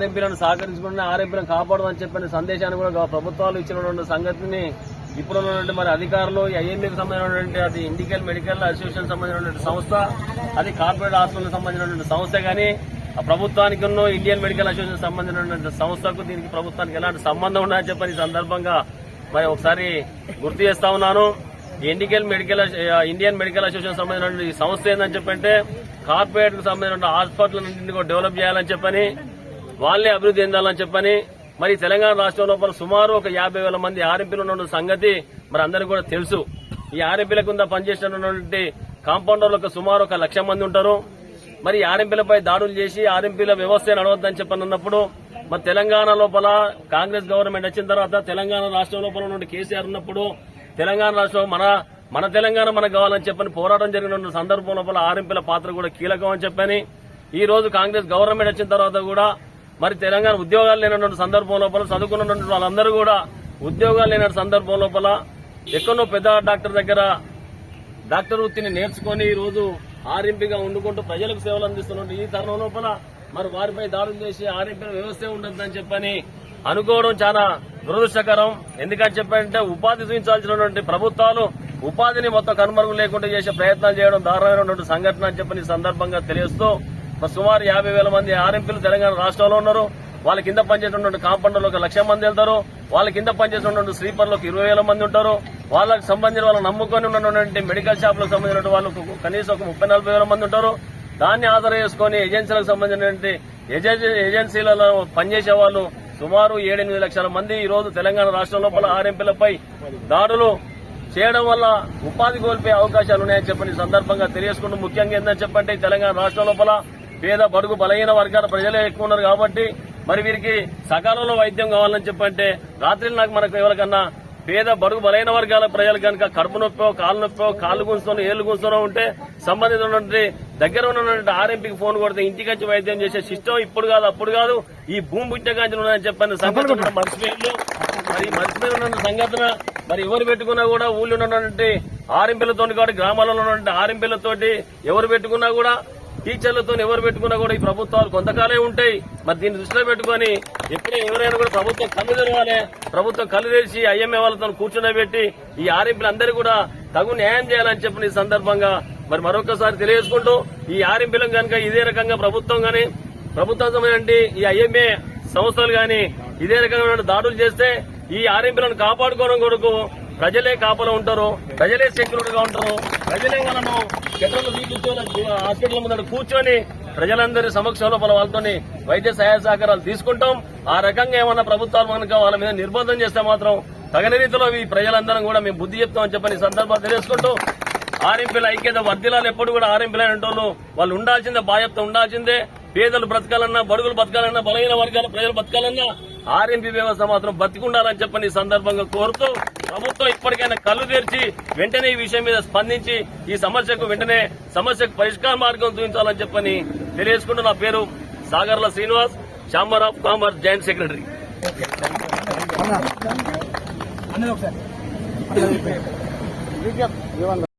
ఎంపీలను సహకరించుకుంటే 6 ఎంపీలను కాపాడమని చెప్పిన సందేశాన్ని కూడా ప్రభుత్వాలు ఇచ్చినటువంటి సంగతిని ఇప్పుడున్నటువంటి మరి అధికారులు ఐఎంఏకి సంబంధించినటువంటి అది ఇండికల్ మెడికల్ అసోసియేషన్ సంబంధించినటువంటి సంస్థ, అది కార్పొరేట్ హాస్పిటల్ సంబంధించినటువంటి సంస్థ కానీ ఆ ప్రభుత్వానికి ఇండియన్ మెడికల్ అసోసియేషన్ సంబంధించినటువంటి సంస్థకు దీనికి ప్రభుత్వానికి ఎలాంటి సంబంధం ఉన్నాయని చెప్పని ఈ సందర్భంగా మరి ఒకసారి గుర్తు చేస్తా ఉన్నాను. ఇండియన్ మెడికల్ అసోసియేషన్ సంబంధించిన ఈ సంస్థ ఏందని చెప్పంటే కార్పొరేట్ కు సంబంధించిన హాస్పిటల్ కూడా డెవలప్ చేయాలని చెప్పని, వాళ్ళే అభివృద్ధి చెందాలని చెప్పని, మరి తెలంగాణ రాష్ట్రం లోపల సుమారు ఒక 50,000 మంది ఆర్ఎంపీలు ఉన్న సంగతి మరి అందరికీ కూడా తెలుసు. ఈ ఆర్ఎంపీల కింద పనిచేస్తున్నటువంటి కాంపౌండర్లకు సుమారు 1,00,000 మంది ఉంటారు. మరి ఆర్ఎంపీలపై దాడులు చేసి ఆర్ఎంపీల వ్యవస్థ నడవద్దని చెప్పనున్నప్పుడు మరి తెలంగాణ లోపల కాంగ్రెస్ గవర్నమెంట్ వచ్చిన తర్వాత తెలంగాణ రాష్ట్రం లోపల నుండి కేసీఆర్ ఉన్నప్పుడు తెలంగాణ రాష్ట్రం మన తెలంగాణ మనకు కావాలని చెప్పని పోరాటం జరిగిన సందర్భం లోపల ఆర్ఎంపీల పాత్ర కూడా కీలకం అని చెప్పని, ఈ రోజు కాంగ్రెస్ గవర్నమెంట్ వచ్చిన తర్వాత కూడా మరి తెలంగాణ ఉద్యోగాలు లేనటువంటి సందర్భం లోపల చదువుకున్నటువంటి వాళ్ళందరూ కూడా ఉద్యోగాలు లేని సందర్భం లోపల ఎక్కడో పెద్ద డాక్టర్ దగ్గర డాక్టర్ వృత్తిని నేర్చుకుని ఈ రోజు ఆర్ఎంపీగా వండుకుంటూ ప్రజలకు సేవలు అందిస్తున్న ఈ తరుణం లోపల మరి వారిపై దాడులు చేసి ఆర్ఎంపీల వ్యవస్థే ఉండొద్దని చెప్పని అనుకోవడం చాలా దురదృష్టకరం. ఎందుకని చెప్పంటే ఉపాధి చూపించాల్సినటువంటి ప్రభుత్వాలు ఉపాధిని మొత్తం కనుమరుగు లేకుండా చేసే ప్రయత్నాలు చేయడం దారుణమైనటువంటి సంఘటన అని చెప్పని సందర్భంగా తెలియజేస్తూ సుమారు 50,000 మంది ఆర్ఎంపీలు తెలంగాణ రాష్ట్రంలో ఉన్నారు. వాళ్ళ కింద పనిచేసినటువంటి కాంపౌండర్లు 1,00,000 మంది వెళ్తారు. వాళ్ళ కింద పనిచేసినటువంటి స్లీపర్లకు 20,000 మంది ఉంటారు. వాళ్ళకి సంబంధించిన వాళ్ళని నమ్ముకొని ఉన్నటువంటి మెడికల్ షాపులకు సంబంధించిన వాళ్ళకు కనీసం ఒక 30,000-40,000 మంది ఉంటారు. దాన్ని ఆధారం చేసుకుని ఏజెన్సీలకు సంబంధించినటువంటి ఏజెన్సీలలో పనిచేసే వాళ్ళు సుమారు 7-8 లక్షల మంది ఈ రోజు తెలంగాణ రాష్ట్రం లోపల ఆర్ఎంపీలపై దాడులు చేయడం వల్ల ఉపాధి కోల్పోయే అవకాశాలు ఉన్నాయని చెప్పని సందర్భంగా తెలియజేసుకుంటూ, ముఖ్యంగా ఏంటని చెప్పంటే తెలంగాణ రాష్ట్రం లోపల పేద బడుగు బలహీన వర్గాల ప్రజలే ఎక్కువ ఉన్నారు కాబట్టి మరి వీరికి సకాలంలో వైద్యం కావాలని చెప్పంటే రాత్రి మనకు ఎవరికన్నా పేద బడుగు బలహీన వర్గాల ప్రజలు కనుక కడుపు నొప్పో కాళ్ళు గుంజుతూనో ఏళ్లు గుంజుతూనో ఉంటే సంబంధించినటువంటి దగ్గర ఉన్నటువంటి ఆర్ఎంపీకి ఫోన్ కొడితే ఇంటికి వచ్చి వైద్యం చేసే సిస్టమ్ ఇప్పుడు కాదు అప్పుడు కాదు ఈ భూమి పుట్టగాంచి ఉన్నాయని చెప్పని సంఘటన మర్చిపోయింది. మరి మర్చిపోయి ఉన్న సంఘటన మరి ఎవరు పెట్టుకున్నా కూడా ఊళ్ళో ఉన్నటువంటి ఆర్ఎంపీలతో కాబట్టి గ్రామాలలో ఉన్నటువంటి ఆర్ఎంపీలతోటి ఎవరు పెట్టుకున్నా కూడా టీచర్లతో ఎవరు పెట్టుకున్నా కూడా ఈ ప్రభుత్వాలు కొంతకాలే ఉంటాయి. మరి దీన్ని దృష్టిలో పెట్టుకుని ఎప్పుడే ఎవరైనా కూడా ప్రభుత్వం కళ్ళు తెరవాలి. ప్రభుత్వం కళ్ళు తెరిచి ఐఎంఏ వాళ్ళతో కూర్చుండబెట్టి ఈ ఆర్ఎంపీలందరూ కూడా తగు న్యాయం చేయాలని చెప్పిన ఈ సందర్భంగా మరి మరొకసారి తెలియజేసుకుంటూ ఈ ఆర్ఎంపీలను కనుక ఇదే రకంగా ప్రభుత్వం గాని ప్రభుత్వం ఈ ఐఎంఏ సంస్థలు గాని ఇదే రకమైన దాడులు చేస్తే ఈ ఆర్ఎంపీలను కాపాడుకోవడం కొరకు ప్రజలే కాపలా ఉంటారు, ప్రజలే సెక్యూరిటీగా ఉంటారు, ప్రజలే వాళ్ళను పెట్రోల్ తీసుకొచ్చి హాస్పిటల్ ముందు కూర్చొని ప్రజలందరి సమక్షంలో వాళ్ళతో వైద్య సహాయ సహకారాలు తీసుకుంటాం. ఆ రకంగా ఏమన్నా ప్రభుత్వాలు మనకు వాళ్ళ మీద నిర్బంధం చేస్తే మాత్రం తగిన రీతిలో ఈ ప్రజలందరం కూడా మేము బుద్ధి చెప్తామని చెప్పని సందర్భాలు తెలియజేసుకుంటూ ఆర్ఎంపీల ఐక్యత వర్ధిల్లాలు ఎప్పుడు కూడా ఆర్ఎంపీలు అనేటోళ్ళు వాళ్ళు ఉండాల్సిందే, బాధ్యత ఉండాల్సిందే. పేదలు బ్రతకాలన్నా, బడుగులు బతకాలన్నా, బలహీన వర్గాల ప్రజలు బతకాలన్నా ఆర్ఎంపీ వ్యవస్థ మాత్రం బతికుండాలని చెప్పని ఈ సందర్భంగా కోరుతూ ప్రభుత్వం ఇప్పటికైనా కళ్ళు తెరిచి వెంటనే ఈ విషయం మీద స్పందించి ఈ సమస్యకు పరిష్కార మార్గం చూపించాలని చెప్పని తెలియజేసుకుంటూ నా పేరు Sagarla Srinivas, chamber of commerce joint secretary.